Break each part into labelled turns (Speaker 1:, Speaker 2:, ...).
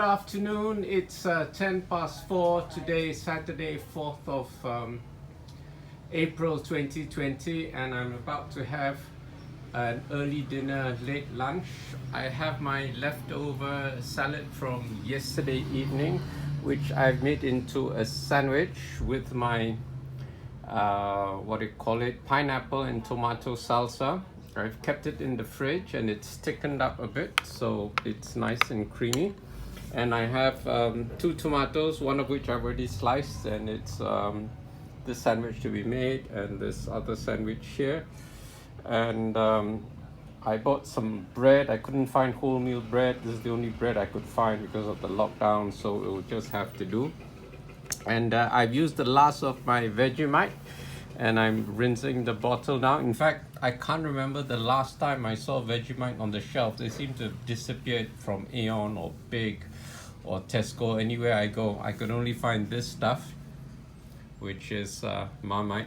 Speaker 1: afternoon. It's 10 past 4 today, Saturday, 4th of April 2020, and I'm about to have an early dinner, late lunch. I have my leftover salad from yesterday evening, which I've made into a sandwich with my pineapple and tomato salsa. I've kept it in the fridge and it's thickened up a bit, so it's nice and creamy. And I have 2 tomatoes, one of which I've already sliced, and it's this sandwich to be made and this other sandwich here. And I bought some bread. I couldn't find wholemeal bread. This is the only bread I could find because of the lockdown, so it will just have to do. And I've used the last of my Vegemite, and I'm rinsing the bottle now. In fact, I can't remember the last time I saw Vegemite on the shelf. They seem to have disappeared from Aeon or Big or Tesco. Anywhere I go, I could only find this stuff, which is Marmite.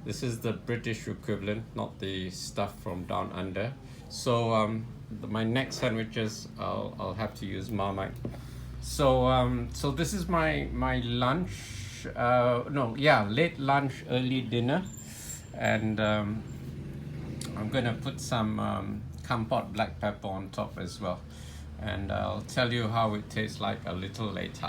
Speaker 1: This is the British equivalent, not the stuff from down under. So my next sandwiches, I'll have to use Marmite. So so this is my lunch. Late lunch, early dinner, and I'm gonna put some Kampot black pepper on top as well, and I'll tell you how it tastes like a little later.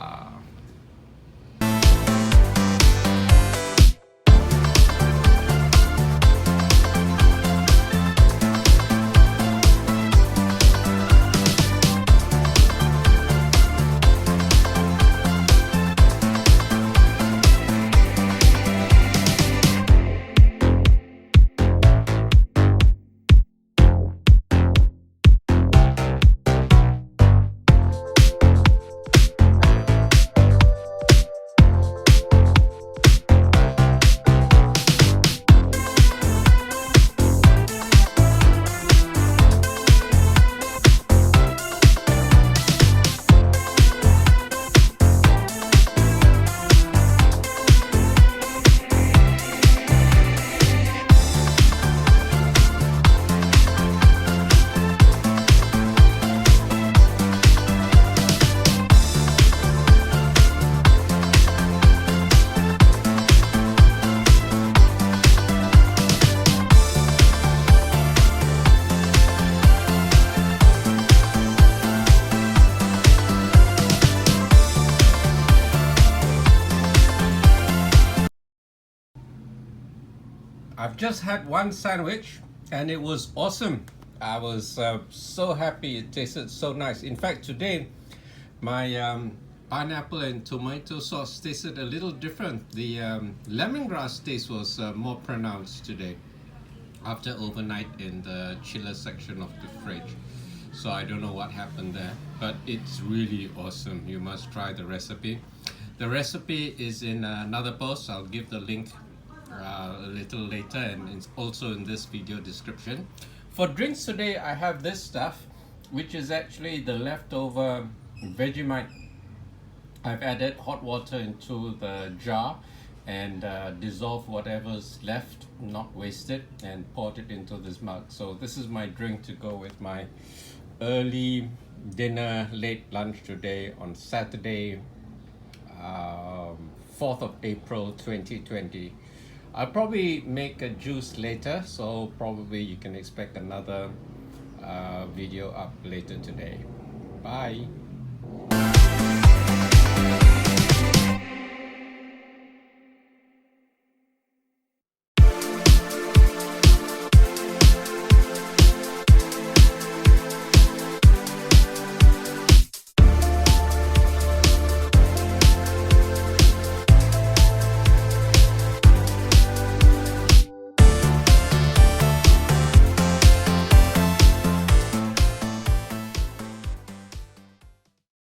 Speaker 1: I've just had one sandwich and it was awesome. I was so happy. It tasted so nice. In fact, today my pineapple and tomato sauce tasted a little different. The lemongrass taste was more pronounced today after overnight in the chiller section of the fridge. So I don't know what happened there, but it's really awesome. You must try the recipe. The recipe is in another post. I'll give the link a little later, and it's also in this video description. For drinks today, I have this stuff, which is actually the leftover Vegemite. I've added hot water into the jar and dissolved whatever's left, not wasted, and poured it into this mug. So this is my drink to go with my early dinner, late lunch today on Saturday, 4th of April 2020. I'll probably make a juice later, so probably you can expect another video up later today. Bye.